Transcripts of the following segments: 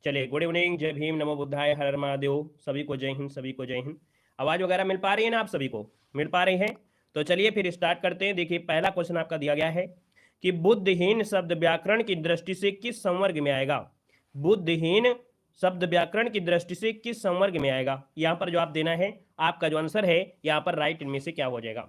चलिए, good evening, जय भीम, नमो बुद्धाय, हर हर महादेव। सभी को जय हिंद, सभी को जय हिंद। आवाज वगैरह मिल पा रही है ना? आप सभी को मिल पा रही है? तो चलिए फिर स्टार्ट करते हैं। देखिए, पहला क्वेश्चन आपका दिया गया है कि बुद्धिहीन शब्द व्याकरण की दृष्टि से किस संवर्ग में आएगा। बुद्धिहीन शब्द व्याकरण की दृष्टि से किस संवर्ग में आएगा, यहाँ पर जो आप देना है, आपका जो आंसर है यहाँ पर राइट इनमें से क्या हो जाएगा।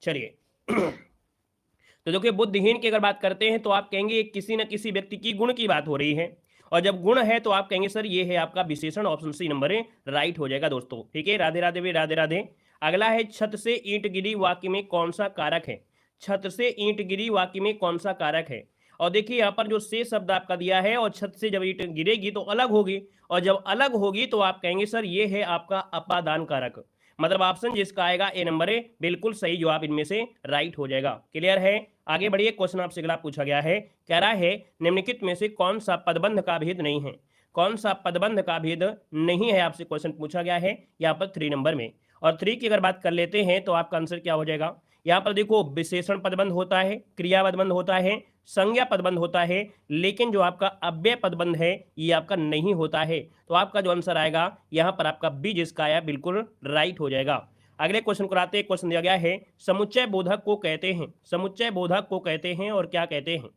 चलिए तो देखिए, बुद्धिहीन की अगर बात करते हैं तो आप कहेंगे किसी न किसी व्यक्ति की गुण की बात हो रही है, और जब गुण है तो आप कहेंगे सर ये है आपका विशेषण, ऑप्शन सी नंबर है राइट हो जाएगा दोस्तों। ठीक है, राधे राधे भी, राधे राधे। अगला है छत से ईंट गिरी वाक्य में कौन सा कारक है। छत से ईंट गिरी वाक्य में कौन सा कारक है। और देखिए यहाँ पर जो से शब्द आपका दिया है, और छत से जब ईंट गिरेगी तो अलग होगी, और जब अलग होगी तो आप कहेंगे सर ये है आपका अपादान कारक। मतलब ऑप्शन जिसका आएगा ए नंबर है, बिल्कुल सही जवाब इनमें से राइट हो जाएगा। क्लियर है? आगे बढ़िए, क्वेश्चन आपसे अगला पूछा गया है, कह रहा है निम्नलिखित में से कौन सा पदबंध का भेद नहीं है। कौन सा पदबंध का भेद नहीं है, आपसे क्वेश्चन पूछा गया है यहाँ पर 3 नंबर में। और 3 की अगर बात कर लेते हैं तो आपका आंसर क्या हो जाएगा। यहाँ पर देखो, विशेषण पदबंध होता है, क्रिया पदबंध होता है, संज्ञा पदबंध होता है, लेकिन जो आपका अव्यय पदबंध है ये आपका नहीं होता है। तो आपका जो आंसर आएगा यहाँ पर आपका बी जिसका आया बिल्कुल राइट हो जाएगा। अगले क्वेश्चन को आते हैं। क्वेश्चन दिया गया है समुच्चय बोधक को कहते हैं। समुच्चय बोधक को कहते हैं और क्या कहते हैं।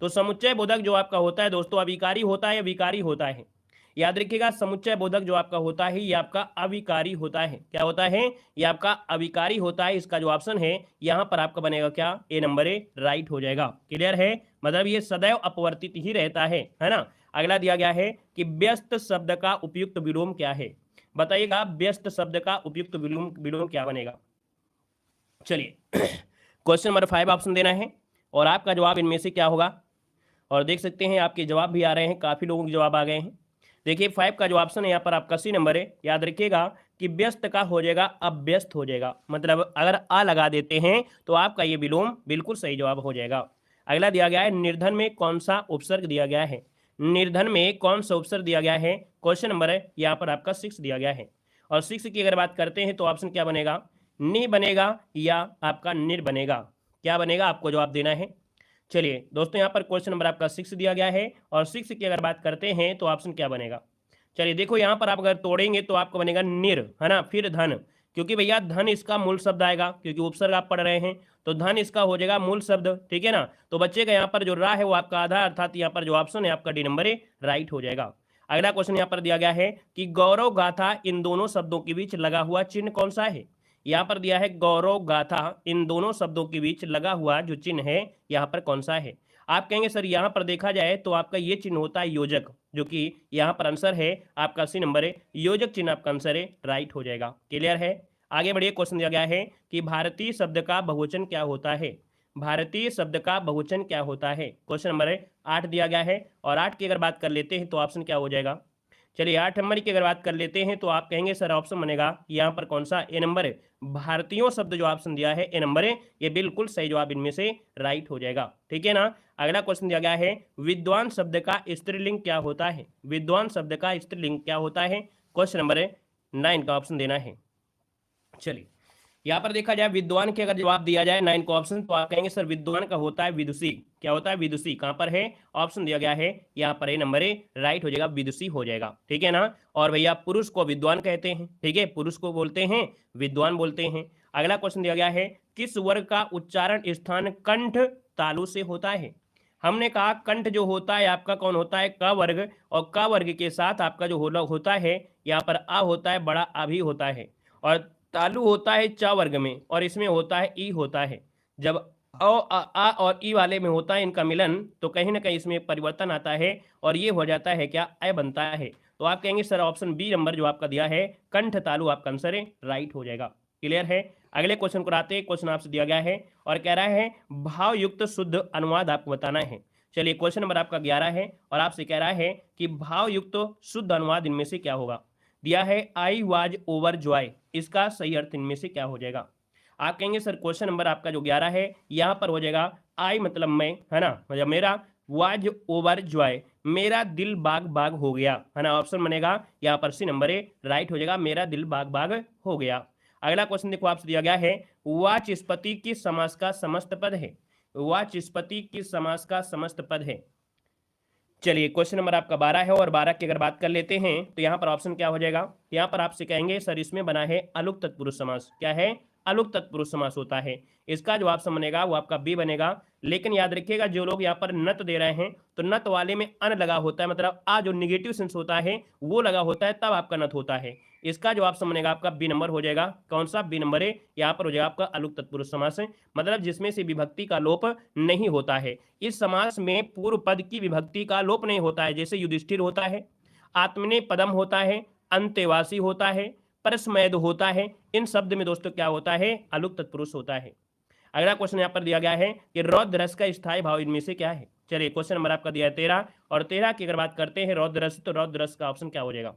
तो समुच्चय बोधक जो आपका होता है दोस्तों, अविकारी होता है, विकारी होता है। याद रखिएगा, समुच्चय बोधक जो आपका होता है ये आपका अविकारी होता है। क्या होता है? ये आपका अविकारी होता है। इसका जो ऑप्शन है यहाँ पर आपका बनेगा क्या, ए नंबर ए राइट हो जाएगा। क्लियर है? मतलब ये सदैव अपवर्तित ही रहता है ना। अगला दिया गया है कि व्यस्त शब्द का उपयुक्त विलोम क्या है। बताइएगा, व्यस्त शब्द का उपयुक्त विलोम विलोम क्या बनेगा। चलिए क्वेश्चन नंबर 5 ऑप्शन देना है, और आपका जवाब इनमें से क्या होगा। और देख सकते हैं आपके जवाब भी आ रहे हैं, काफी लोगों के जवाब आ गए हैं। देखिए 5 का जो ऑप्शन है यहाँ पर आपका सी नंबर है। याद रखिएगा कि व्यस्त का हो जाएगा अव्यस्त हो जाएगा, मतलब अगर आ लगा देते हैं तो आपका ये विलोम बिल्कुल सही जवाब हो जाएगा। अगला दिया गया है निर्धन में कौन सा उपसर्ग दिया गया है। निर्धन में कौन सा उपसर्ग दिया गया है, क्वेश्चन नंबर है यहाँ पर आपका 6 दिया गया है। और 6 की अगर बात करते हैं तो ऑप्शन क्या बनेगा, नि बनेगा या आपका निर बनेगा। क्या बनेगा, आपको जवाब देना है। चलिए दोस्तों, यहाँ पर क्वेश्चन नंबर आपका 6 दिया गया है, और 6 की अगर बात करते हैं तो ऑप्शन क्या बनेगा। चलिए देखो, यहाँ पर आप अगर तोड़ेंगे तो आपको बनेगा निर, है ना, फिर धन। क्योंकि भैया धन इसका मूल शब्द आएगा, क्योंकि उपसर्ग आप पढ़ रहे हैं, तो धन इसका हो जाएगा मूल शब्द। ठीक है ना। तो बच्चे का यहाँ पर जो रा है वो आपका आधा, अर्थात यहाँ पर जो ऑप्शन है आपका डी नंबर है राइट हो जाएगा। अगला क्वेश्चन यहाँ पर दिया गया है कि गौरव गाथा इन दोनों शब्दों के बीच लगा हुआ चिन्ह कौन सा है। यहाँ पर दिया है गौरव गाथा इन दोनों शब्दों के बीच लगा हुआ जो चिन्ह है यहाँ पर कौन सा है। आप कहेंगे सर यहाँ पर देखा जाए तो आपका ये चिन्ह होता है योजक, जो कि यहाँ पर आंसर है आपका सी नंबर है, योजक चिन्ह आपका आंसर है राइट हो जाएगा। क्लियर है? आगे बढ़िए, क्वेश्चन दिया गया है कि भारतीय शब्द का बहुवचन क्या होता है। भारतीय शब्द का बहुवचन क्या होता है, क्वेश्चन नंबर है 8 दिया गया है। और 8 की अगर बात कर लेते हैं तो ऑप्शन क्या हो जाएगा। चलिए 8 नंबर की अगर बात कर लेते हैं तो आप कहेंगे सर ऑप्शन बनेगा यहाँ पर कौन सा, ए नंबर है। भारतीयों शब्द जो ऑप्शन दिया है ए नंबर है, ये बिल्कुल सही जवाब इनमें से राइट हो जाएगा। ठीक है ना। अगला क्वेश्चन दिया गया है विद्वान शब्द का स्त्रीलिंग क्या होता है। विद्वान शब्द का स्त्रीलिंग क्या होता है, क्वेश्चन नंबर है 9 का ऑप्शन देना है। चलिए यहाँ पर देखा जाए विद्वान के अगर जवाब दिया जाए 9 को ऑप्शन, तो आप कहेंगे सर विद्वान का होता है विदुषी। क्या होता है, विदुषी। कहाँ पर है, ऑप्शन दिया गया है यहाँ पर ए नंबर ए राइट हो जाएगा, विदुषी हो जाएगा। ठीक है ना। और भैया पुरुष को विद्वान कहते हैं। ठीक है, पुरुष को बोलते हैं विद्वान बोलते हैं। अगला क्वेश्चन दिया गया है किस वर्ग का उच्चारण स्थान कंठ तालु से होता है। हमने कहा कंठ जो होता है आपका कौन होता है, क वर्ग, और क वर्ग के साथ आपका जो होता है यहाँ पर आ होता है, बड़ा आ भी होता है, और तालु होता है च वर्ग में, और इसमें होता है ई होता है। जब आ और ई वाले में होता है इनका मिलन, तो कहीं ना कहीं इसमें परिवर्तन आता है, और ये हो जाता है क्या, अ बनता है। तो आप कहेंगे सर ऑप्शन बी नंबर जो आपका दिया है कंठ तालु आपका आंसर है राइट हो जाएगा। क्लियर है? अगले क्वेश्चन को आते हैं। क्वेश्चन आपसे दिया गया है और कह रहा है भाव युक्त शुद्ध अनुवाद आपको बताना है। चलिए क्वेश्चन नंबर आपका 11 है, और आपसे कह रहा है कि भाव युक्त शुद्ध अनुवाद इनमें से क्या होगा। दिया है आई वाज ओवर जॉय, इसका सही अर्थ इनमें से क्या हो जाएगा। आप कहेंगे सर क्वेश्चन नंबर आपका जो 11 है यहाँ पर हो जाएगा आई मतलब मैं, है ना, मतलब मेरा, वाज ओवर जॉय मेरा दिल बाग बाग हो गया, है ना। ऑप्शन बनेगा यहाँ पर सी नंबर ए राइट हो जाएगा, मेरा दिल बाग बाग हो गया। अगला क्वेश्चन देखो आपसे दिया गया है वाचस्पति किस समास का समस्त पद है। वाचस्पति किस समास का समस्त पद है। चलिए क्वेश्चन नंबर आपका 12 है और 12 की अगर बात कर लेते हैं तो यहाँ पर ऑप्शन क्या हो जाएगा। यहाँ पर आपसे कहेंगे सर इसमें बना है अलुक तत्पुरुष समास। क्या है? अलुक तत्पुरुष समास होता है। इसका जो ऑप्शन बनेगा वो आपका बी बनेगा। लेकिन याद रखिएगा जो लोग यहाँ पर नत दे रहे हैं तो नत वाले में अन लगा होता है, मतलब आ जो निगेटिव सेंस होता है वो लगा होता है, तब आपका नत होता है। इसका जो ऑप्शन बनेगा आपका बी नंबर हो जाएगा। कौन सा? बी नंबर है। यहाँ पर हो जाएगा आपका अलुक तत्पुरुष समास, मतलब जिसमें से विभक्ति का लोप नहीं होता है। इस समास में पूर्व पद की विभक्ति का लोप नहीं होता है, जैसे युधिष्ठिर होता है, आत्मनेपदम होता है, अंतेवासी होता है, परस्मैद होता है। इन शब्द में दोस्तों क्या होता है? अलुक तत्पुरुष होता है। अगला क्वेश्चन यहाँ पर दिया गया है कि रौद्र रस का स्थायी भाव इनमें से क्या है। चलिए क्वेश्चन नंबर आपका दिया है 13 और 13 की अगर बात करते हैं रौद्र रस, तो रौद्र रस का ऑप्शन क्या हो जाएगा।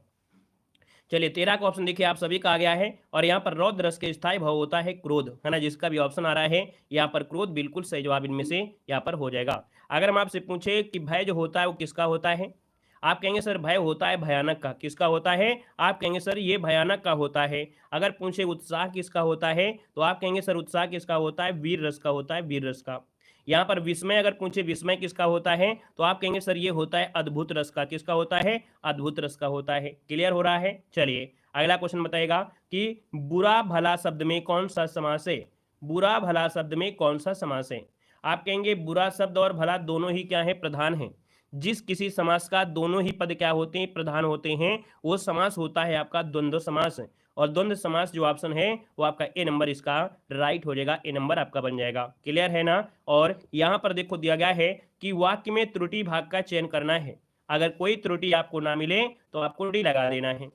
चलिए 13 का ऑप्शन देखिए आप सभी का आ गया है और यहाँ पर रौद्र रस के स्थायी भाव होता है क्रोध, है ना, जिसका भी ऑप्शन आ रहा है यहाँ पर क्रोध बिल्कुल सही जवाब इनमें से यहाँ पर हो जाएगा। अगर हम आपसे पूछे कि भय जो होता है वो किसका होता है, आप कहेंगे सर भय होता है भयानक का। किसका होता है? आप कहेंगे सर ये भयानक का होता है। अगर पूछे उत्साह किसका होता है तो आप कहेंगे सर उत्साह किसका होता है? वीर रस का होता है, वीर रस का। यहाँ पर विस्मय अगर पूछे विस्मय किसका होता है तो आप कहेंगे सर ये होता है अद्भुत रस का। किसका होता है? अद्भुत रस का होता है। क्लियर हो रहा है। चलिए अगला क्वेश्चन बताएगा कि बुरा भला शब्द में कौन सा समास है। बुरा भला शब्द में कौन सा समास है। आप कहेंगे बुरा शब्द और भला दोनों ही क्या है? प्रधान है। जिस किसी समास का दोनों ही पद क्या होते हैं? प्रधान होते हैं, वो समास होता है आपका द्वंद्व समास। और द्वंद्व समास जो ऑप्शन है वो आपका ए नंबर इसका राइट हो जाएगा, ए नंबर आपका बन जाएगा। क्लियर है ना। और यहाँ पर देखो दिया गया है कि वाक्य में त्रुटि भाग का चयन करना है। अगर कोई त्रुटि आपको ना मिले तो आपको डी लगा देना है।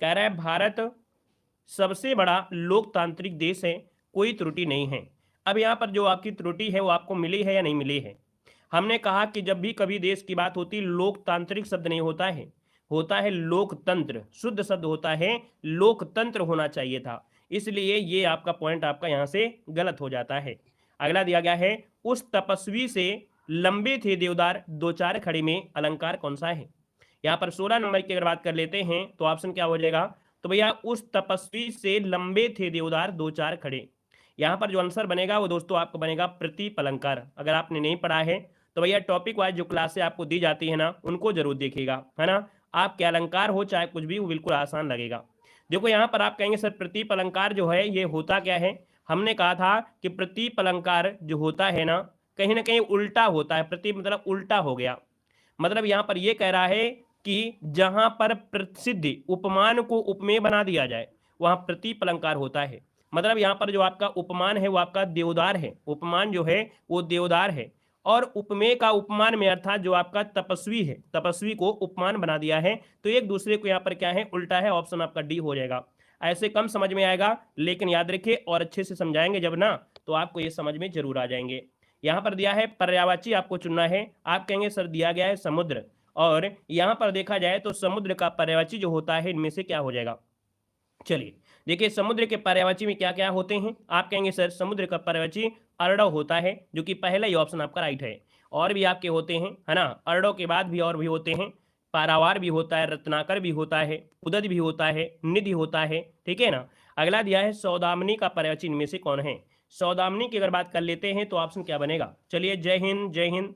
कह रहा है भारत सबसे बड़ा लोकतांत्रिक देश है, कोई त्रुटि नहीं है। अब यहाँ पर जो आपकी त्रुटि है वो आपको मिली है या नहीं मिली है। हमने कहा कि जब भी कभी देश की बात होती लोकतांत्रिक शब्द नहीं होता है, होता है लोकतंत्र। शुद्ध शब्द होता है लोकतंत्र होना चाहिए था, इसलिए ये आपका पॉइंट आपका यहाँ से गलत हो जाता है। अगला दिया गया है उस तपस्वी से लंबे थे देवदार दो चार खड़े में अलंकार कौन सा है। यहाँ पर 16 नंबर की अगर बात कर लेते हैं तो ऑप्शन क्या हो जाएगा। तो भैया उस तपस्वी से लंबे थे देवदार दो चार खड़े। यहाँ पर जो आंसर बनेगा वो दोस्तों आपको बनेगा प्रतीप अलंकार। अगर आपने नहीं पढ़ा है तो भैया टॉपिक वाइज जो क्लासें आपको दी जाती है ना उनको जरूर देखिएगा, है ना। आपके अलंकार हो चाहे कुछ भी, वो बिल्कुल आसान लगेगा। देखो यहाँ पर आप कहेंगे सर प्रतीप अलंकार जो है ये होता क्या है। हमने कहा था कि प्रतीप अलंकार जो होता है ना कहीं उल्टा होता है। प्रतीप मतलब उल्टा हो गया, मतलब यहाँ पर ये कह रहा है कि जहां पर प्रसिद्ध उपमान को उपमेय बना दिया जाए वहां प्रतीप अलंकार होता है। मतलब यहाँ पर जो आपका उपमान है वो आपका देवदार है, उपमान जो है वो देवदार है। और उपमेय का उपमान में अर्थात जो आपका तपस्वी है, तपस्वी को उपमान बना दिया है, तो एक दूसरे को यहाँ पर क्या है? उल्टा है। ऑप्शन आपका डी हो जाएगा। ऐसे कम समझ में आएगा, लेकिन याद रखिए और अच्छे से समझाएंगे जब ना तो आपको ये समझ में जरूर आ जाएंगे। यहाँ पर दिया है पर्यायवाची आपको चुनना है। आप कहेंगे सर दिया गया है समुद्र, और यहाँ पर देखा जाए तो समुद्र का पर्यायवाची जो होता है इनमें से क्या हो जाएगा। चलिए देखिए समुद्र के पर्यायवाची में क्या क्या होते हैं। आप कहेंगे सर समुद्र का पर्यायवाची अर्डव होता है, जो कि पहला ही ऑप्शन आपका राइट है। और भी आपके होते हैं, है ना, अर्डव के बाद भी और भी होते हैं। पारावार भी होता है, रत्नाकर भी होता है, उदद भी होता है, निधि होता है, ठीक है ना। अगला दिया है सौदामिनी का पर्यायवाची इनमें से कौन है। सौदामिनी की अगर बात कर लेते हैं तो ऑप्शन क्या बनेगा। चलिए जय हिंद, जय हिंद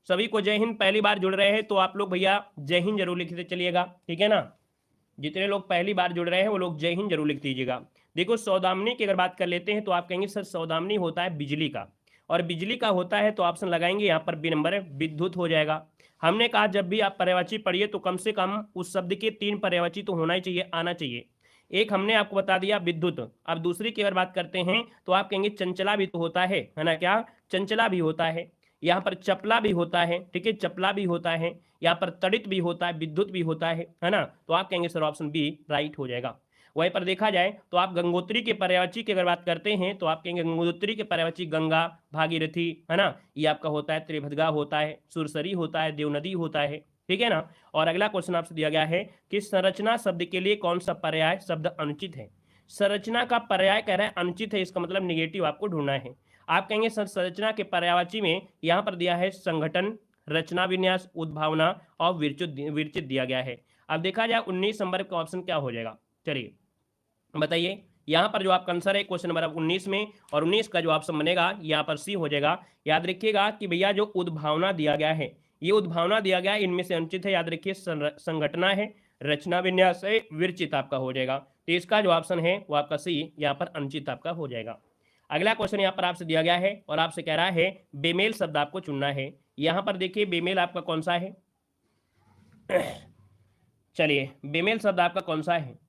सभी को, जय हिंद। पहली बार जुड़ रहे हैं तो आप लोग भैया जय हिंद जरूर लिखते चलिएगा, ठीक है ना। जितने लोग पहली बार जुड़ रहे हैं वो लोग जय हिंद जरूर लिख दीजिएगा। देखो सौदामिनी की अगर बात कर लेते हैं तो आप कहेंगे सर सौदामिनी होता है बिजली का, और बिजली का होता है तो ऑप्शन लगाएंगे यहाँ पर बी नंबर है, विद्युत हो जाएगा। हमने कहा जब भी आप पर्यायवाची पढ़िए तो कम से कम उस शब्द के 3 पर्यायवाची तो होना ही चाहिए, आना चाहिए। एक हमने आपको बता दिया विद्युत। अब दूसरी की अगर बात करते हैं तो आप कहेंगे चंचला भी तो होता है ना, क्या चंचला भी होता है। यहाँ पर चपला भी होता है, ठीक है, चपला भी होता है। यहाँ पर तड़ित भी होता है, विद्युत भी होता है ना। तो आप कहेंगे सर ऑप्शन बी राइट हो जाएगा। वहीं पर देखा जाए तो आप गंगोत्री के पर्यायवाची की अगर बात करते हैं तो आप कहेंगे गंगोत्री के पर्यायवाची गंगा, भागीरथी, है ना, ये आपका होता है त्रिभद्गा होता है, सुरसरी होता है, देवनदी होता है, ठीक है ना। और अगला क्वेश्चन आपसे दिया गया है कि संरचना शब्द के लिए कौन सा पर्याय शब्द अनुचित है। संरचना का पर्याय कह रहा है अनुचित है, इसका मतलब निगेटिव आपको ढूंढना है। आप कहेंगे संरचना के पर्यायवाची में यहाँ पर दिया है संगठन, रचना विन्यास, उद्भावना और विरचित दिया गया है। अब देखा जाए 19 नंबर का ऑप्शन क्या हो जाएगा। चलिए बताइए, यहाँ पर जो आपका आंसर है क्वेश्चन नंबर 19 में, और 19 का जो ऑप्शन बनेगा यहाँ पर सी हो जाएगा। याद रखिएगा कि भैया जो उद्भावना दिया गया है ये उद्भावना दिया गया, इनमें से अनुचित है, याद रखिए संघटना है, रचना विन्यास है, विरचित आपका हो जाएगा। तो इसका जो ऑप्शन है वो आपका सी यहाँ पर अनुचित आपका हो जाएगा। अगला क्वेश्चन यहाँ पर आपसे दिया गया है और आपसे कह रहा है बेमेल शब्द आपको चुनना है। यहाँ पर देखिए बेमेल आपका कौन सा है। चलिए बेमेल शब्द आपका कौन सा है।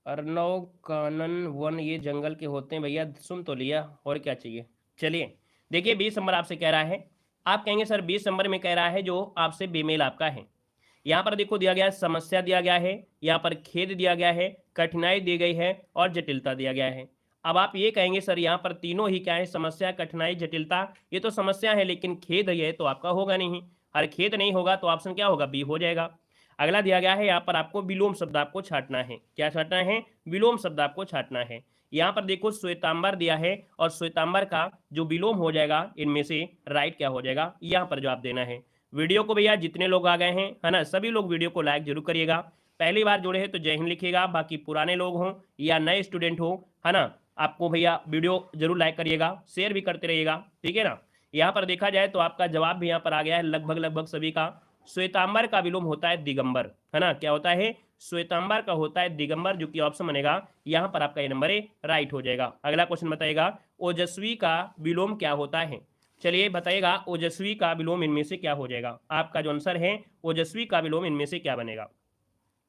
अर्नव कानन वन ये जंगल के होते हैं भैया, सुन तो लिया और क्या चाहिए। चलिए देखिए 20 नंबर आपसे कह रहा है, आप कहेंगे सर 20 नंबर में कह रहा है जो आपसे बेमेल आपका है। यहाँ पर देखो दिया गया है समस्या दिया गया है, यहाँ पर खेद दिया गया है, कठिनाई दी गई है और जटिलता दिया गया है। अब आप ये कहेंगे सर यहाँ पर तीनों ही क्या है, समस्या, कठिनाई, जटिलता, ये तो समस्या है लेकिन खेद है तो आपका होगा नहीं। अगर खेद नहीं होगा तो ऑप्शन क्या होगा, बी हो जाएगा। अगला दिया गया है यहाँ पर आपको विलोम शब्द आपको छांटना है। क्या छांटना है, विलोम शब्द आपको छांटना है। यहाँ पर देखो श्वेतांबर दिया है और श्वेतांबर का जो विलोम हो जाएगा इनमें से राइट क्या हो जाएगा, यहाँ पर जवाब देना है। वीडियो को भैया जितने लोग आ गए हैं है ना, सभी लोग वीडियो को लाइक जरूर करिएगा। पहली बार जुड़े हैं तो जय हिंद लिखिएगा, बाकी पुराने लोग हों या नए स्टूडेंट हो है ना, आपको भैया वीडियो जरूर लाइक करिएगा, शेयर भी करते रहिएगा, ठीक है ना। यहाँ पर देखा जाए तो आपका जवाब भी यहाँ पर आ गया है लगभग सभी का। श्वेतांबर का विलोम होता है दिगंबर, है ना। क्या होता है, श्वेतांबर का होता है दिगंबर, जो कि ऑप्शन बनेगा यहाँ पर आपका ये नंबर ए राइट हो जाएगा। अगला क्वेश्चन बताइएगा ओजस्वी का विलोम क्या होता है। चलिए बताइएगा ओजस्वी का विलोम इनमें से क्या हो जाएगा। आपका जो आंसर है ओजस्वी का विलोम इनमें से क्या बनेगा।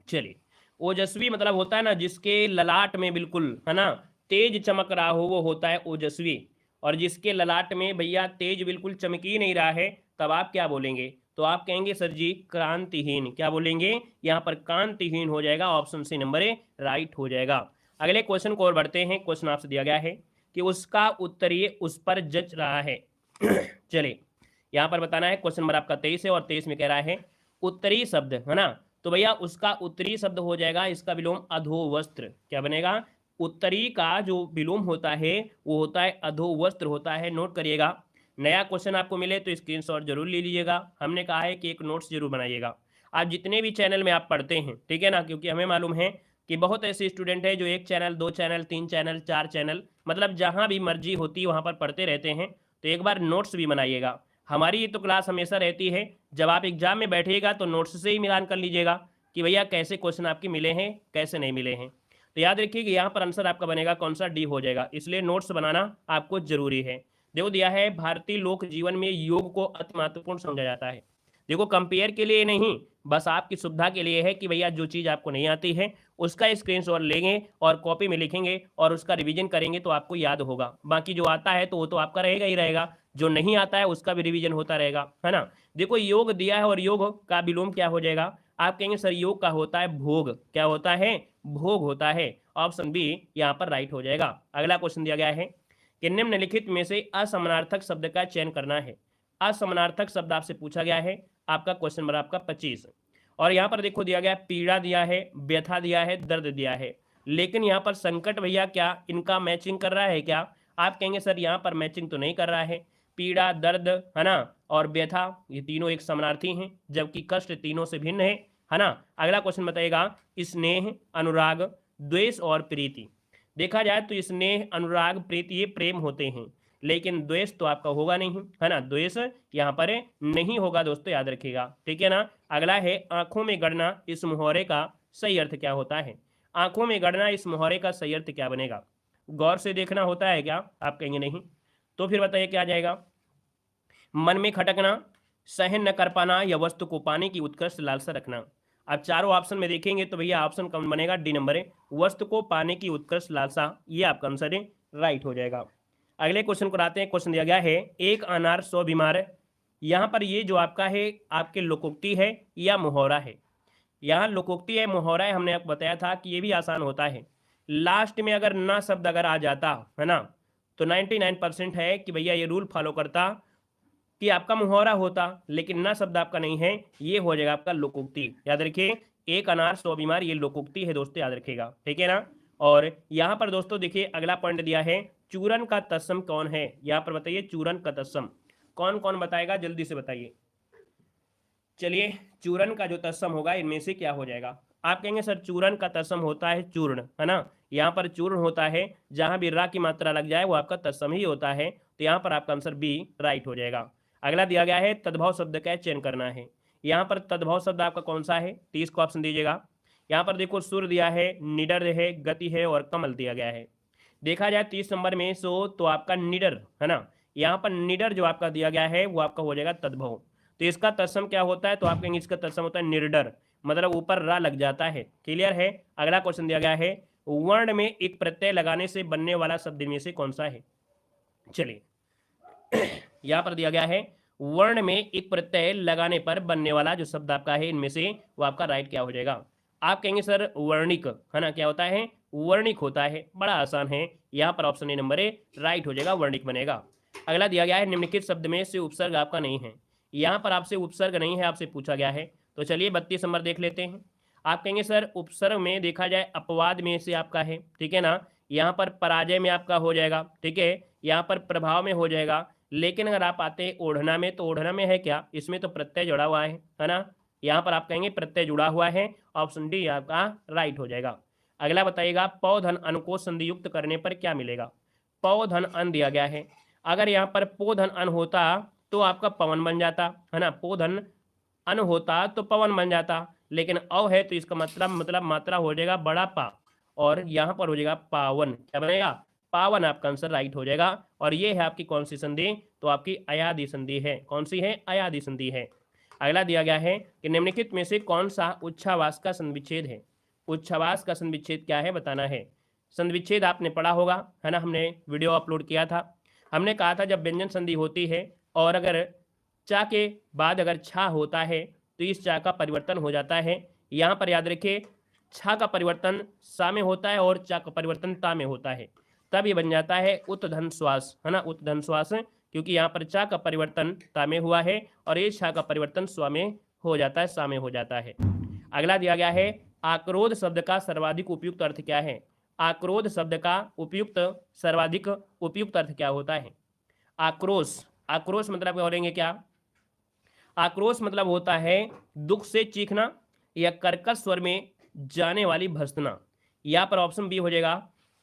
चलिए ओजस्वी मतलब होता है ना जिसके ललाट में बिल्कुल है ना तेज चमक रहा हो वो होता है ओजस्वी, और जिसके ललाट में भैया तेज बिल्कुल चमक ही नहीं रहा है तब आप क्या बोलेंगे, तो आप कहेंगे सर जी क्रांतिहीन। क्या बोलेंगे, यहाँ पर कांतिहीन हो जाएगा, option C number A right हो जाएगा। अगले क्वेश्चन को और बढ़ते हैं। क्वेश्चन आपसे दिया गया है कि उसका उत्तरीय उस पर जच रहा है। चलिए यहाँ पर बताना है, क्वेश्चन नंबर आपका 23 है और 23 में कह रहा है उत्तरी शब्द है ना, तो भैया उसका उत्तरी शब्द हो जाएगा इसका विलोम अधोवस्त्र। क्या बनेगा, उत्तरी का जो विलोम होता है वो होता है अधोवस्त्र होता है। नोट करिएगा, नया क्वेश्चन आपको मिले तो स्क्रीनशॉट जरूर ले लीजिएगा। हमने कहा है कि एक नोट्स जरूर बनाइएगा। आप जितने भी चैनल में आप पढ़ते हैं, ठीक है ना, क्योंकि हमें मालूम है कि बहुत ऐसे स्टूडेंट हैं जो 1 चैनल 2 चैनल 3 चैनल 4 चैनल मतलब जहां भी मर्जी होती है वहां पर पढ़ते रहते हैं। तो एक बार नोट्स भी बनाइएगा। हमारी ये तो क्लास हमेशा रहती है, जब आप एग्जाम में बैठिएगा तो नोट्स से ही मिलान कर लीजिएगा कि भैया कैसे क्वेश्चन आपके मिले हैं कैसे नहीं मिले हैं। तो याद रखिए कि यहाँ पर आंसर आपका बनेगा कौन सा, डी हो जाएगा। इसलिए नोट्स बनाना आपको जरूरी है। देखो दिया है भारतीय लोक जीवन में योग को अति महत्वपूर्ण समझा जाता है। देखो कंपेयर के लिए नहीं, बस आपकी सुविधा के लिए है कि भैया जो चीज़ आपको नहीं आती है उसका स्क्रीनशॉट लेंगे और कॉपी में लिखेंगे और उसका रिवीजन करेंगे तो आपको याद होगा। बाकी जो आता है तो वो तो आपका रहेगा ही रहेगा, जो नहीं आता है उसका भी रिवीजन होता रहेगा, है ना। देखो योग दिया है और योग का विलोम क्या हो जाएगा, आप कहेंगे सर योग का होता है भोग। क्या होता है, भोग होता है। ऑप्शन बी यहाँ पर राइट हो जाएगा। अगला क्वेश्चन दिया गया है कि निम्नलिखित में से असमानार्थक शब्द का चयन करना है। असमानार्थक शब्द आपसे पूछा गया है, आपका क्वेश्चन नंबर आपका 25। और यहाँ पर देखो दिया गया पीड़ा दिया है, व्यथा दिया है, दर्द दिया है, लेकिन यहाँ पर संकट भैया क्या इनका मैचिंग कर रहा है क्या। आप कहेंगे सर यहाँ पर मैचिंग तो नहीं कर रहा है। पीड़ा, दर्द, है ना, और व्यथा ये तीनों एक समानार्थी हैं, जबकि कष्ट तीनों से भिन्न है ना। अगला क्वेश्चन बताइएगा स्नेह, अनुराग, द्वेष और प्रीति। देखा जाए तो स्नेह, अनुराग, प्रीति ये प्रेम होते हैं, लेकिन द्वेष तो आपका होगा नहीं, है ना। द्वेष यहाँ पर नहीं होगा दोस्तों, याद रखिएगा, ठीक है ना। अगला है आंखों में गड़ना, इस मुहावरे का सही अर्थ क्या होता है। आंखों में गड़ना इस मुहावरे का सही अर्थ क्या बनेगा। गौर से देखना होता है क्या, आप कहेंगे नहीं, तो फिर बताइए क्या जाएगा। मन में खटकना, सहन न कर पाना या वस्तु को पाने की उत्कृष्ट लालसा रखना। आप चारों ऑप्शन में देखेंगे तो भैया ऑप्शन कौन बनेगा, डी नंबर है, वस्तु को पाने की उत्कृष्ट लालसा, ये आपका आंसर है राइट हो जाएगा। अगले क्वेश्चन को आते हैं। क्वेश्चन दिया गया है एक अनार 100 बीमार। यहाँ पर ये जो आपका है आपके लोकोक्ति है या मुहावरा है। यहाँ लोकोक्ति है मुहावरा है, हमने आपको बताया था कि ये भी आसान होता है। लास्ट में अगर ना शब्द अगर आ जाता है ना तो 99% है कि भैया ये रूल फॉलो करता कि आपका मुहावरा होता, लेकिन ना शब्द आपका नहीं है, ये हो जाएगा आपका लोकोक्ति। याद रखिए एक अनार 100 बीमार ये लोकोक्ति है दोस्तों, याद रखिएगा, ठीक है ना। और यहाँ पर दोस्तों देखिए अगला पॉइंट दिया है चूरन का तत्सम कौन है। यहाँ पर बताइए चूरन का तत्सम कौन कौन बताएगा, जल्दी से बताइए। चलिए चूरन का जो तत्सम होगा इनमें से क्या हो जाएगा। आप कहेंगे सर चूरन का तत्सम होता है चूर्ण, है ना। यहाँ पर चूर्ण होता है, जहां भी रा की मात्रा लग जाए वो आपका तत्सम ही होता है। तो यहाँ पर आपका आंसर बी राइट हो जाएगा। अगला दिया गया है तद्भव शब्द का चयन करना है। यहाँ पर तद्भव शब्द आपका कौन सा है, 30 को ऑप्शन दीजिएगा। यहाँ पर देखो सुर दिया है, निडर है, गति है और कमल दिया गया है। देखा जाए 30 नंबर में सो तो आपका निडर है ना, यहाँ पर निडर जो आपका दिया गया है वो आपका हो जाएगा तद्भव। तो इसका तत्सम क्या होता है, तो आप कहेंगे इसका तत्सम होता है निर्डर, मतलब ऊपर रा लग जाता है। क्लियर है। अगला क्वेश्चन दिया गया है वर्ण में एक प्रत्यय लगाने से बनने वाला शब्द में से कौन सा है। चलिए यहाँ पर दिया गया है वर्ण में एक प्रत्यय लगाने पर बनने वाला जो शब्द आपका है इनमें से वो आपका राइट क्या हो जाएगा। आप कहेंगे सर वर्णिक है ना, क्या होता है, वर्णिक होता है। बड़ा आसान है, यहाँ पर option A number A right हो जाएगा, वर्णिक बनेगा। अगला दिया गया है निम्नलिखित शब्द में से उपसर्ग आपका नहीं है। यहाँ पर आपसे उपसर्ग नहीं है, आपसे पूछा गया है। तो चलिए 32 नंबर देख लेते हैं। आप कहेंगे सर उपसर्ग में देखा जाए अपवाद में से आपका है, ठीक है ना। यहाँ पर पराजय में आपका हो जाएगा, ठीक है। यहाँ पर प्रभाव में हो जाएगा। लेकिन अगर आप आते हैं ओढ़ना में, तो ओढ़ना में है क्या, इसमें तो प्रत्यय जुड़ा हुआ है ना। यहाँ पर आप कहेंगे प्रत्यय जुड़ा हुआ है, ऑप्शन डी आपका राइट हो जाएगा। अगला बताइएगा पौधन अन को संधि युक्त करने पर क्या मिलेगा। पौधन अन दिया गया है, अगर यहाँ पर पोधन अन होता तो आपका पवन बन जाता है ना, पोधन अन होता तो पवन बन जाता। लेकिन अव है तो इसका मतलब मात्रा हो जाएगा बड़ा पा, और यहाँ पर हो जाएगा पावन, क्या बनेगा, पावन आपका आंसर राइट हो जाएगा। और ये है आपकी कौन सी संधि, तो आपकी अयादि संधि है। कौन सी है, अयादि संधि है। अगला दिया गया है कि निम्नलिखित में से कौन सा उच्छ्वास का संविच्छेद है। उच्छ्वास का संविच्छेद क्या है बताना है। संविच्छेद आपने पढ़ा होगा है ना, हमने वीडियो अपलोड किया था। हमने कहा था जब व्यंजन संधि होती है और अगर चा के बाद अगर छा होता है तो इस चा का परिवर्तन हो जाता है। यहाँ पर याद रखिए छा का परिवर्तन सा में होता है और चा का परिवर्तन ता में होता है, तब ये बन जाता है उत्धन श्वास है ना, उत्धन श्वास, क्योंकि यहाँ पर चा का परिवर्तन ता में हुआ है और ये छा का परिवर्तन स्वा में हो जाता है, सा में हो जाता है। अगला दिया गया है आक्रोध शब्द का सर्वाधिक उपयुक्त अर्थ क्या है। आक्रोध शब्द का उपयुक्त सर्वाधिक उपयुक्त अर्थ क्या होता है। आक्रोश, आक्रोश मतलब बोलेंगे क्या, आक्रोश मतलब होता है दुख से चीखना या कर्कश स्वर में जाने वाली भर्त्सना। यहाँ पर ऑप्शन बी हो जाएगा।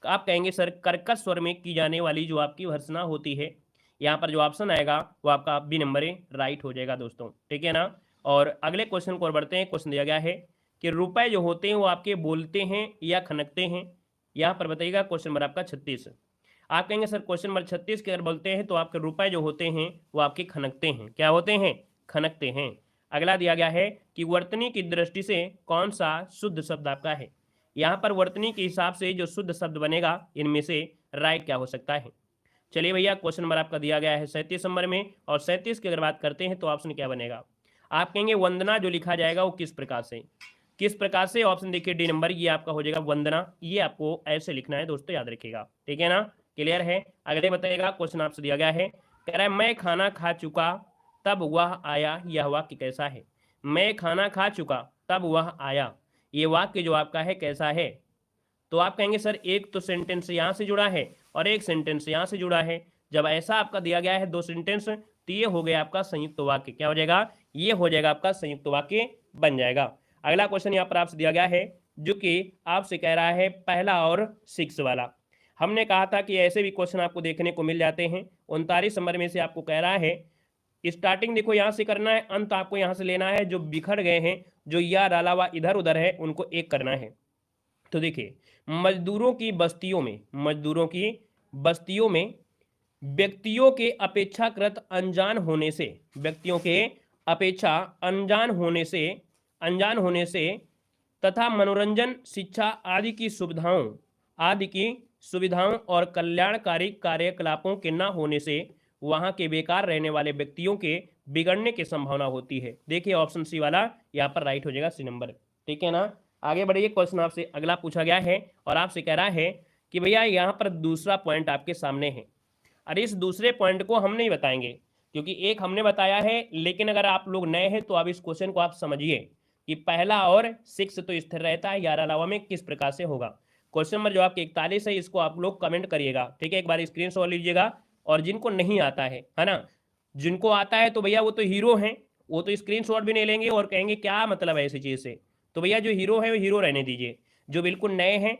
आप कहेंगे सर कर्कश स्वर में की जाने वाली जो आपकी भर्त्सना होती है, यहाँ पर जो ऑप्शन आएगा वो आपका बी नंबर ए राइट हो जाएगा दोस्तों, ठीक है ना। और अगले क्वेश्चन को बढ़ते हैं। क्वेश्चन दिया गया है कि रुपए जो होते हैं वो आपके बोलते हैं या खनकते हैं। यहाँ पर बताइएगा क्वेश्चन नंबर आपका 36। आप कहेंगे सर क्वेश्चन नंबर 36 के अगर बोलते हैं तो आपके रुपए जो होते हैं वो आपके खनकते हैं, क्या होते हैं, खनकते हैं। अगला दिया गया है कि वर्तनी की दृष्टि से कौन सा शुद्ध शब्द आपका है। यहाँ पर वर्तनी के हिसाब से जो शुद्ध शब्द बनेगा इनमें से राइट क्या हो सकता है। चलिए भैया क्वेश्चन नंबर आपका दिया गया है 37 नंबर में, और 37 की अगर बात करते हैं तो ऑप्शन क्या बनेगा। आप कहेंगे वंदना जो लिखा जाएगा वो किस प्रकार से, किस प्रकार से, ऑप्शन देखिए डी नंबर, ये आपका हो जाएगा वंदना। ये आपको ऐसे लिखना है दोस्तों, याद रखिएगा, ठीक है ना, क्लियर है। अगले बताइएगा क्वेश्चन आपसे दिया गया है, कह रहा है मैं खाना खा चुका तब वह आया, यह वाक्य कैसा है। मैं खाना खा चुका तब वह आया, ये वाक्य जो आपका है कैसा है। तो आप कहेंगे सर एक तो सेंटेंस यहाँ से जुड़ा है और एक सेंटेंस यहाँ से जुड़ा है। जब ऐसा आपका दिया गया है दो सेंटेंस, तो ये हो गया आपका संयुक्त वाक्य, क्या हो जाएगा, ये हो जाएगा आपका संयुक्त वाक्य बन जाएगा। अगला क्वेश्चन यहाँ पर आपसे दिया गया है जो कि आपसे कह रहा है पहला और 6 वाला। हमने कहा था कि ऐसे भी क्वेश्चन आपको देखने को मिल जाते हैं। 39 नंबर में से आपको कह रहा है स्टार्टिंग देखो यहाँ से करना है, अंत आपको यहाँ से लेना है। जो बिखर गए हैं, जो या डाला हुआ इधर उधर है, उनको एक करना है। तो देखिए मजदूरों की बस्तियों में, मजदूरों की बस्तियों में व्यक्तियों के अपेक्षाकृत अनजान होने से, व्यक्तियों के अपेक्षा अनजान होने से तथा मनोरंजन, शिक्षा आदि की सुविधाओं और कल्याणकारी कार्यकलापों के न होने से वहां के बेकार रहने वाले व्यक्तियों के बिगड़ने की संभावना होती है। देखिए ऑप्शन सी वाला यहाँ पर राइट हो जाएगा, सी नंबर, ठीक है ना। आगे बढ़िए, क्वेश्चन आपसे अगला पूछा गया है और आपसे कह रहा है कि भैया यहाँ पर दूसरा पॉइंट आपके सामने है। अरे इस दूसरे पॉइंट को हम नहीं बताएंगे क्योंकि एक हमने बताया है, लेकिन अगर आप लोग नए हैं तो अब इस क्वेश्चन को आप समझिए कि पहला और 6 तो स्थिर रहता है, 11 अलावा में किस प्रकार से होगा। क्वेश्चन नंबर जो आपके 41 है, इसको आप लोग कमेंट करिएगा, ठीक है, एक बार स्क्रीनशॉट लीजिएगा। और जिनको नहीं आता है ना, जिनको आता है तो भैया वो तो हीरो हैं, वो तो स्क्रीनशॉट भी नहीं लेंगे और कहेंगे क्या मतलब है ऐसी चीज़ से। तो भैया जो हीरो है वो हीरो रहने दीजिए, जो बिल्कुल नए हैं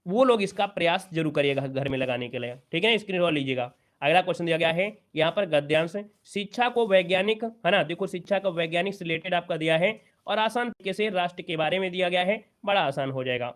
वो लोग इसका प्रयास जरूर करिएगा घर में लगाने के लिए, ठीक है ना, स्क्रीनशॉट लीजिएगा। अगला क्वेश्चन दिया गया है यहाँ पर गद्यांश, शिक्षा को वैज्ञानिक, है ना, देखो शिक्षा को वैज्ञानिक से रिलेटेड आपका दिया है और आसान तरीके से राष्ट्र के बारे में दिया गया है, बड़ा आसान हो जाएगा।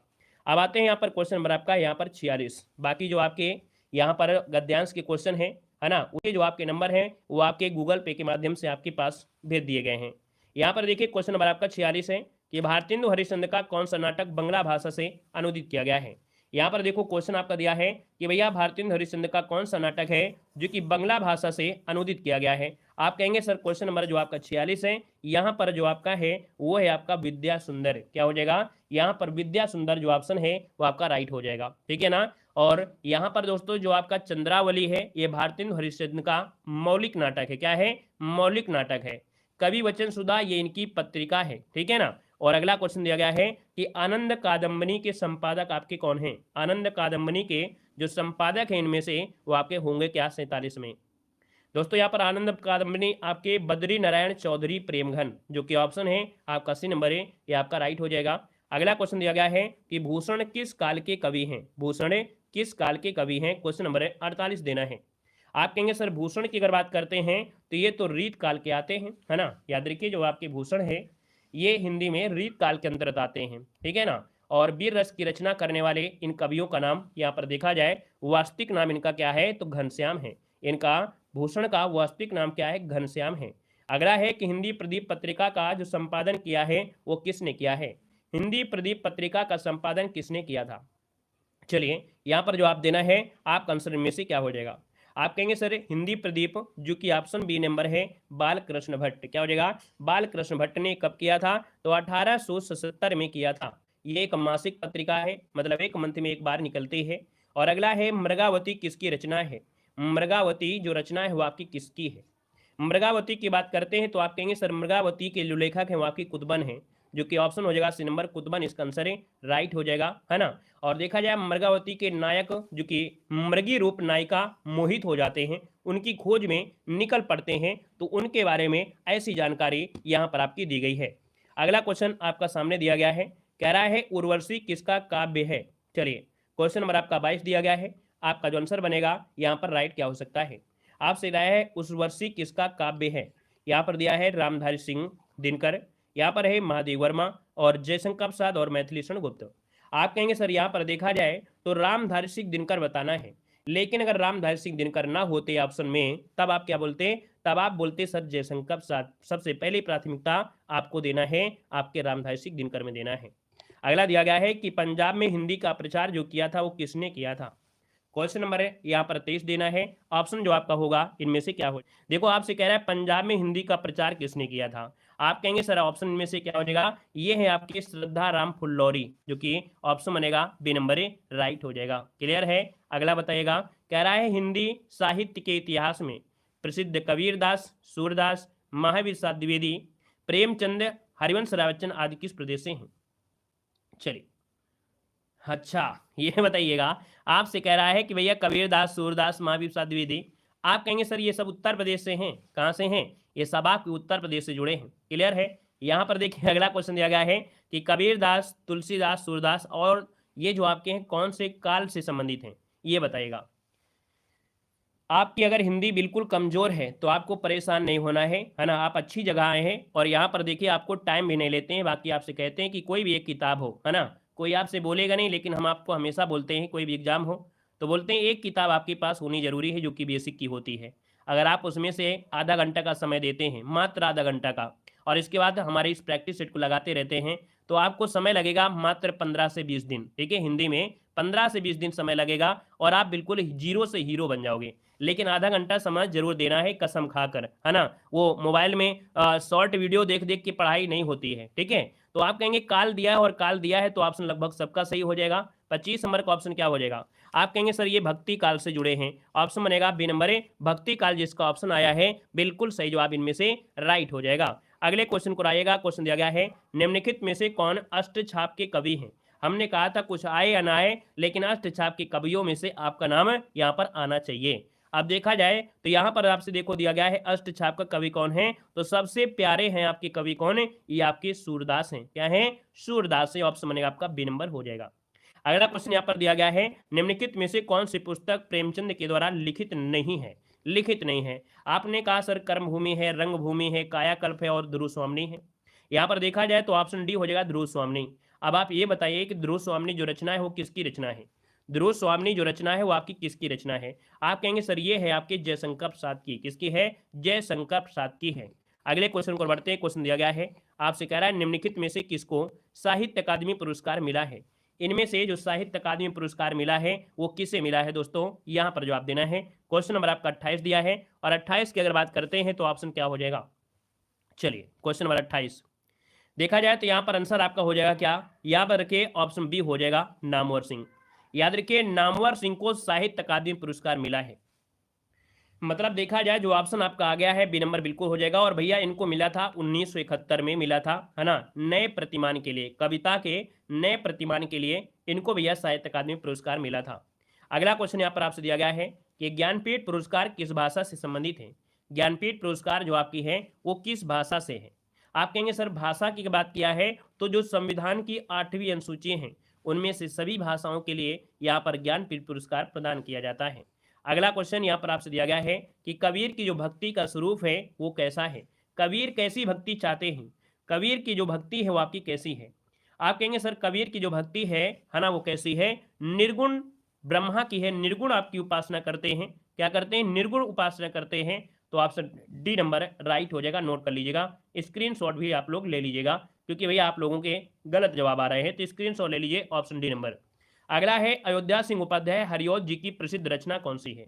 अब आते हैं यहाँ पर क्वेश्चन नंबर आपका यहाँ पर 46। बाकी जो आपके यहाँ पर गद्यांश के क्वेश्चन है ना, उसके जो आपके नंबर हैं वो आपके गूगल पे के माध्यम से आपके पास भेज दिए गए हैं। यहाँ पर देखिए क्वेश्चन नंबर आपका 46 है कि भारतेंदु हरिश्चंद्र का कौन सा नाटक बांग्ला भाषा से अनुदित किया गया है। यहाँ पर देखो क्वेश्चन आपका दिया है कि भैया भारतेंदु हरिश्चंद्र का कौन सा नाटक है जो कि बांग्ला भाषा से अनुदित किया गया है। आप कहेंगे सर क्वेश्चन नंबर जो आपका 46 है यहाँ पर जो आपका है वो है आपका विद्या सुंदर। क्या हो जाएगा यहाँ पर विद्या सुंदर जो ऑप्शन है वो आपका राइट हो जाएगा, ठीक है ना। और यहाँ पर दोस्तों जो आपका चंद्रावली है ये भारतेंदु हरिश्चंद्र का मौलिक नाटक है। क्या है? मौलिक नाटक है। कवि वचन सुधा ये इनकी पत्रिका है, ठीक है ना। और अगला क्वेश्चन दिया गया है कि आनंद कादम्बनी के संपादक आपके कौन हैं। आनंद कादम्बनी के जो संपादक हैं इनमें से वो आपके होंगे क्या 47 में। दोस्तों यहाँ पर आनंद कादम्बनी आपके बद्री नारायण चौधरी प्रेमघन, जो कि ऑप्शन है आपका सी नंबर है, ये आपका राइट हो जाएगा। अगला क्वेश्चन दिया गया है कि भूषण किस काल के कवि हैं। भूषण किस काल के कवि हैं, क्वेश्चन नंबर 48 देना है। आप कहेंगे सर भूषण की अगर बात करते हैं तो ये तो रीत काल के आते हैं, है ना। याद रखिए जो आपके भूषण है ये हिंदी में रीत काल के अंतर्गत आते हैं, ठीक है ना। और वीर रस की रचना करने वाले इन कवियों का नाम यहाँ पर देखा जाए वास्तविक नाम इनका क्या है तो घनश्याम है। इनका भूषण का वास्तविक नाम क्या है? घनश्याम है। अगला है कि हिंदी प्रदीप पत्रिका का जो संपादन किया है वो किसने किया है। हिंदी प्रदीप पत्रिका का संपादन किसने किया था। चलिए यहाँ पर जो आप देना है आपका आंसर में से क्या हो जाएगा। आप कहेंगे सर हिंदी प्रदीप जो कि ऑप्शन बी नंबर है बाल कृष्ण भट्ट। क्या हो जाएगा? बाल कृष्ण भट्ट ने कब किया था तो 1877 में किया था। ये एक मासिक पत्रिका है, मतलब एक मंथ में एक बार निकलती है। और अगला है मृगावती किसकी रचना है। मृगावती जो रचना है वो आपकी किसकी है। मृगावती की बात करते हैं तो आप कहेंगे सर मृगावती के जो लेखक हैं वो आपकी कुतुबन है, जो कि ऑप्शन हो जाएगा सी नंबर कुतुबन, इसका आंसर है राइट हो जाएगा, है ना। और देखा जाए मृगावती के नायक जो कि मृगी रूप नायिका मोहित हो जाते हैं, उनकी खोज में निकल पड़ते हैं, तो उनके बारे में ऐसी जानकारी यहाँ पर आपकी दी गई है। अगला क्वेश्चन आपका सामने दिया गया है, कह रहा है उर्वशी किसका काव्य है। चलिए क्वेश्चन नंबर आपका 22 दिया गया है। आपका जो आंसर बनेगा यहाँ पर राइट क्या हो सकता है। आपसे राय है उर्वशी किसका काव्य है। यहाँ पर दिया है रामधारी सिंह दिनकर, यहाँ पर है महादेव वर्मा और जयशंकर प्रसाद और मैथिलीशरण गुप्त। आप कहेंगे सर यहाँ पर देखा जाए तो रामधारी सिंह दिनकर बताना है, लेकिन अगर रामधारी सिंह दिनकर ना होते ऑप्शन में तब आप क्या बोलते, तब आप बोलते सर जयशंकर प्रसाद। सबसे पहली प्राथमिकता आपको देना है आपके रामधारी सिंह दिनकर में देना है। अगला दिया गया है कि पंजाब में हिंदी का प्रचार जो किया था वो किसने किया था। क्वेश्चन नंबर है यहाँ पर 23 देना है। ऑप्शन जो आपका होगा इनमें से क्या हो। देखो आपसे कह रहा है पंजाब में हिंदी का प्रचार किसने किया था। आप कहेंगे सर ऑप्शन में से क्या हो जाएगा, ये है आपके श्रद्धा राम फुल्लौरी, जो कि ऑप्शन बनेगा बी नंबर राइट हो जाएगा। क्लियर है। अगला बताइएगा, कह रहा है हिंदी साहित्य के इतिहास में प्रसिद्ध कबीरदास, सूरदास, महावीर प्रसाद द्विवेदी, प्रेमचंद, हरिवंश रायबच्चन आदि किस प्रदेश से हैं। चलिए अच्छा ये बताइएगा, आपसे कह रहा है कि भैया कबीरदास, सूरदास, महावीर प्रसाद द्विवेदी। आप कहेंगे सर ये सब उत्तर प्रदेश से हैं। कहाँ से हैं? ये सब आपके उत्तर प्रदेश से जुड़े हैं। क्लियर है। यहाँ पर देखिए अगला क्वेश्चन दिया गया है कि कबीरदास, तुलसीदास, सूरदास और ये जो आपके हैं कौन से काल से संबंधित हैं, ये बताइएगा। आपकी अगर हिंदी बिल्कुल कमजोर है तो आपको परेशान नहीं होना है ना। आप अच्छी जगह आए हैं और यहाँ पर देखिए आपको टाइम भी नहीं लेते हैं। बाकी आपसे कहते हैं कि कोई भी एक किताब हो, है ना, कोई आपसे बोलेगा नहीं, लेकिन हम आपको हमेशा बोलते हैं कोई भी एग्जाम हो तो बोलते हैं एक किताब आपके पास होनी जरूरी है जो कि बेसिक की होती है। अगर आप उसमें से आधा घंटा का समय देते हैं, मात्र आधा घंटा का, और इसके बाद हमारे इस प्रैक्टिस सेट को लगाते रहते हैं तो आपको समय लगेगा मात्र 15 से 20 दिन। ठीक है, हिंदी में 15 से 20 दिन समय लगेगा और आप बिल्कुल जीरो से हीरो बन जाओगे। लेकिन आधा घंटा समय जरूर देना है कसम खाकर, है ना। वो मोबाइल में शॉर्ट वीडियो देख देख के पढ़ाई नहीं होती है। ठीक है, तो आप कहेंगे काल दिया है और काल दिया है तो ऑप्शन लगभग सबका सही हो जाएगा। 25 नंबर का ऑप्शन क्या हो जाएगा। आप कहेंगे सर ये भक्ति काल से जुड़े हैं, ऑप्शन बनेगा बी नंबर है भक्ति काल, जिसका ऑप्शन आया है बिल्कुल सही जवाब इनमें से राइट हो जाएगा। अगले क्वेश्चन को आइएगा। क्वेश्चन दिया गया है निम्नलिखित में से कौन अष्टछाप के कवि हैं। हमने कहा था कुछ आए या ना आए, लेकिन अष्टछाप के कवियों में से आपका नाम यहाँ पर आना चाहिए। अब देखा जाए तो यहाँ पर आपसे देखो दिया गया है अष्टछाप का कवि कौन है, तो सबसे प्यारे हैं आपके कवि कौन है, ये आपके सूरदास हैं। क्या है? सूरदास है। ऑप्शन बनेगा आपका बी नंबर हो जाएगा। अगला क्वेश्चन यहाँ पर दिया गया है, निम्नलिखित में से कौन सी पुस्तक प्रेमचंद के द्वारा लिखित नहीं है? लिखित नहीं है। आपने कहा सर कर्मभूमि है, रंगभूमि है, कायाकल्प है और ध्रुव स्वामिनी है। यहाँ पर देखा जाए तो ऑप्शन डी हो जाएगा ध्रुव स्वामिनी। अब आप ये बताइए कि ध्रुव स्वामिनी जो रचना है वो किसकी रचना है? ध्रुव स्वामिनी जो रचना है वो आपकी किसकी रचना है? आप कहेंगे सर ये है आपके जयशंकर प्रसाद की। किसकी है? जयशंकर प्रसाद की है। अगले क्वेश्चन को बढ़ते हैं। क्वेश्चन दिया गया है, आपसे कह रहा है निम्नलिखित में से किसको साहित्य अकादमी पुरस्कार मिला है? इनमें से जो साहित्य अकादमी पुरस्कार मिला है वो किसे मिला है दोस्तों? यहाँ पर जवाब देना है। क्वेश्चन नंबर आपका 28 दिया है और 28 की अगर बात करते हैं तो ऑप्शन क्या हो जाएगा? चलिए क्वेश्चन नंबर 28 देखा जाए तो यहाँ पर आंसर आपका हो जाएगा क्या? यहाँ पर रखिए ऑप्शन बी हो जाएगा नामवर सिंह। याद रखिए नामवर सिंह को साहित्य अकादमी पुरस्कार मिला है। मतलब देखा जाए जो ऑप्शन आपका आ गया है बी नंबर बिल्कुल हो जाएगा। और भैया इनको मिला था 1971 में मिला था, है ना, नए प्रतिमान के लिए, कविता के नए प्रतिमान के लिए इनको भैया साहित्य अकादमी पुरस्कार मिला था। अगला क्वेश्चन यहाँ पर आपसे दिया गया है कि ज्ञानपीठ पुरस्कार किस भाषा से संबंधित है? ज्ञानपीठ पुरस्कार जो आपकी है वो किस भाषा से है? आप कहेंगे सर भाषा की बात किया है तो जो संविधान की 8वीं अनुसूची है उनमें से सभी भाषाओं के लिए यहाँ पर ज्ञानपीठ पुरस्कार प्रदान किया जाता है। अगला क्वेश्चन यहाँ पर आपसे दिया गया है कि कबीर की जो भक्ति का स्वरूप है वो कैसा है? कबीर कैसी भक्ति चाहते हैं? कबीर की जो भक्ति है वो आपकी कैसी है? आप कहेंगे सर कबीर की जो भक्ति है ना, वो कैसी है? निर्गुण ब्रह्मा की है, निर्गुण आपकी उपासना करते हैं। क्या करते हैं? निर्गुण उपासना करते हैं। तो ऑप्शन डी नंबर राइट हो जाएगा। नोट कर लीजिएगा, स्क्रीनशॉट भी आप लोग ले लीजिएगा क्योंकि भैया आप लोगों के गलत जवाब आ रहे हैं, तो स्क्रीनशॉट ले लीजिए, ऑप्शन डी नंबर। अगला है अयोध्या सिंह उपाध्याय हरिऔध जी की प्रसिद्ध रचना कौन सी है?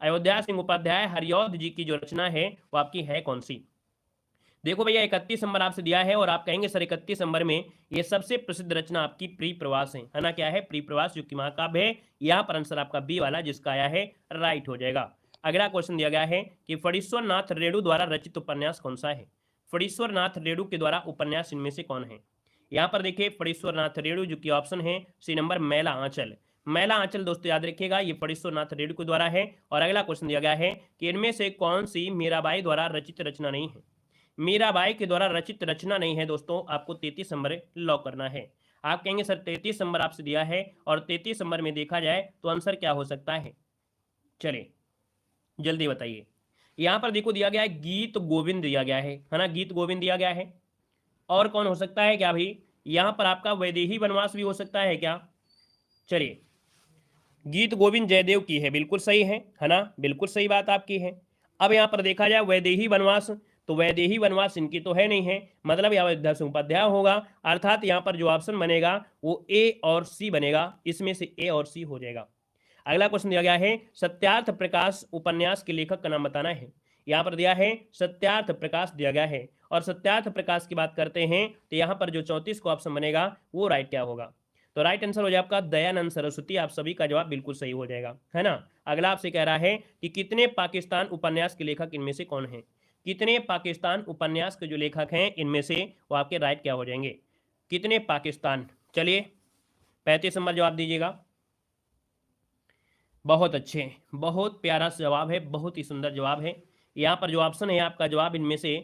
अयोध्या सिंह उपाध्याय हरिऔध जी की जो रचना है वो आपकी है कौन सी? देखो भैया 31 नंबर आपसे दिया है और आप कहेंगे सर 31 नंबर में ये सबसे प्रसिद्ध रचना आपकी प्रिय प्रवास है ना? क्या है? प्रिय प्रवास, जो कि महाकाव्य है। यहाँ पर आंसर आपका बी वाला जिसका आया है राइट हो जाएगा। अगला क्वेश्चन दिया गया है कि फणीश्वर नाथ रेणु द्वारा रचित उपन्यास कौन सा है? फणीश्वर नाथ रेणु के द्वारा उपन्यास इनमें से कौन है? यहाँ पर देखिए फणीश्वर नाथ रेणु जो कि ऑप्शन है सी नंबर मैला आंचल। मैला आंचल दोस्तों याद रखिएगा ये फणीश्वर नाथ रेणु के द्वारा है। और अगला क्वेश्चन दिया गया है कि इनमें से कौन सी मीराबाई द्वारा रचित रचना नहीं है? मीराबाई के द्वारा रचित रचना नहीं है दोस्तों, आपको 33 नंबर लॉक करना है। आप कहेंगे सर 33 नंबर आपसे दिया है और 33 नंबर में देखा जाए तो आंसर क्या हो सकता है? चलिए जल्दी बताइए। यहाँ पर देखो दिया गया है गीत गोविंद दिया गया है ना, गीत गोविंद दिया गया है। और कौन हो सकता है क्या भाई? यहाँ पर आपका वैदेही वनवास भी हो सकता है क्या? चलिए गीत गोविंद जयदेव की है, बिल्कुल सही है ना, बिल्कुल सही बात आपकी है। अब यहाँ पर देखा जाए वैदेही वनवास, तो वैदेही वनवास इनकी तो है नहीं है, मतलब यहाँ अयोध्या सिंह उपाध्याय होगा। अर्थात यहाँ पर जो ऑप्शन बनेगा वो ए और सी बनेगा, इसमें से ए और सी हो जाएगा। अगला क्वेश्चन दिया गया है सत्यार्थ प्रकाश उपन्यास के लेखक का नाम बताना है। यहाँ पर दिया है सत्यार्थ प्रकाश दिया गया है। और सत्यार्थ प्रकाश की बात करते हैं तो यहाँ पर जो 34 को ऑप्शन बनेगा वो राइट क्या होगा? तो राइट आंसर हो जाए आपका दयानंद सरस्वती। आप सभी का जवाब बिल्कुल सही हो जाएगा, है ना। अगला आपसे कह रहा है कि कितने पाकिस्तान उपन्यास के लेखक इनमें से कौन है? कितने पाकिस्तान उपन्यास के जो लेखक हैं इनमें से वो आपके राइट क्या हो जाएंगे? कितने पाकिस्तान? चलिए 35 नंबर जवाब दीजिएगा। बहुत अच्छे, बहुत प्यारा जवाब है, बहुत ही सुंदर जवाब है। यहाँ पर जो ऑप्शन है आपका जवाब इनमें से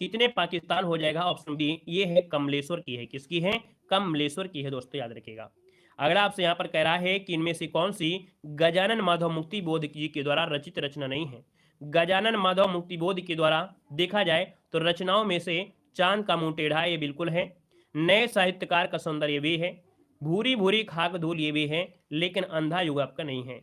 कितने पाकिस्तान हो जाएगा, ऑप्शन बी। ये है कमलेश्वर की है। किसकी है? कमलेश्वर की है दोस्तों, याद रखिएगा। अगला आपसे यहाँ पर कह रहा है कि इनमें से कौन सी गजानन माधव मुक्ति बोध जी के द्वारा रचित रचना नहीं है? गजानन माधव मुक्ति बोध के द्वारा देखा जाए तो रचनाओं में से चांद का मुंह टेढ़ा ये बिल्कुल है, नए साहित्यकार का सौंदर्य भी है, भूरी भूरी खाक धूल ये भी है, लेकिन अंधा युग आपका नहीं है।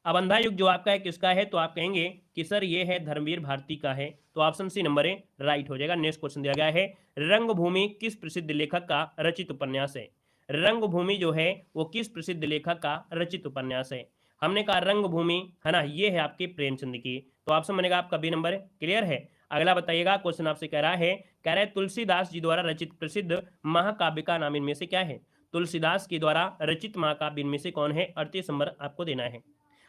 अब अंधा युग जो आपका है किसका है? तो आप कहेंगे कि सर ये है धर्मवीर भारती का है। तो option C number A right हो जाएगा। नेक्स्ट क्वेश्चन दिया गया है रंगभूमि किस प्रसिद्ध लेखक का रचित उपन्यास है? रंगभूमि जो है वो किस प्रसिद्ध लेखक का रचित उपन्यास है? हमने कहा रंगभूमि, है ना, ये है आपके प्रेमचंद की। तो ऑप्शन बनेगा आपका बी नंबर। क्लियर है। अगला बताइएगा, क्वेश्चन आपसे कह रहा है तुलसीदास जी द्वारा रचित प्रसिद्ध महाकाव्य का नाम इनमें से क्या है? तुलसीदास के द्वारा रचित महाकाव्य इनमें से कौन है? 38 नंबर आपको देना है।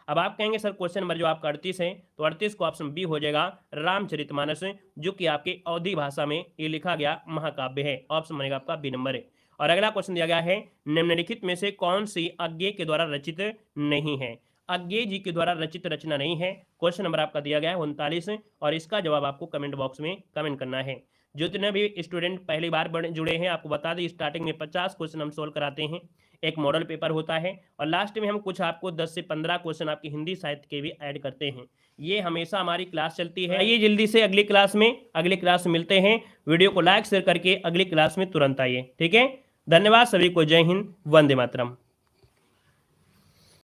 अब आप कहेंगे सर क्वेश्चन नंबर जो आपका 38 है तो 38 को ऑप्शन बी हो जाएगा रामचरितमानस, जो कि आपके अवधी भाषा में ये लिखा गया महाकाव्य है। ऑप्शन बनेगा आपका बी नंबर है। और अगला क्वेश्चन दिया गया है निम्नलिखित में से कौन सी अज्ञेय के द्वारा रचित नहीं है? अज्ञेय जी के द्वारा रचित रचना नहीं है। क्वेश्चन नंबर आपका दिया गया है 39 और इसका जवाब आपको कमेंट बॉक्स में कमेंट करना है। जितने भी स्टूडेंट पहली बार जुड़े हैं आपको बता दें स्टार्टिंग में 50 क्वेश्चन हम सोल्व कराते हैं। एक मॉडल पेपर होता है, और लास्ट में हम कुछ आपको 10 से 15 क्वेश्चन आपके हिंदी साहित्य के भी ऐड करते हैं। ये हमेशा हमारी क्लास चलती है। आइए जल्दी से अगली क्लास में मिलते हैं। वीडियो को लाइक शेयर करके अगली क्लास में तुरंत आइए। ठीक है, धन्यवाद सभी को। जय हिंद, वंदे मातरम।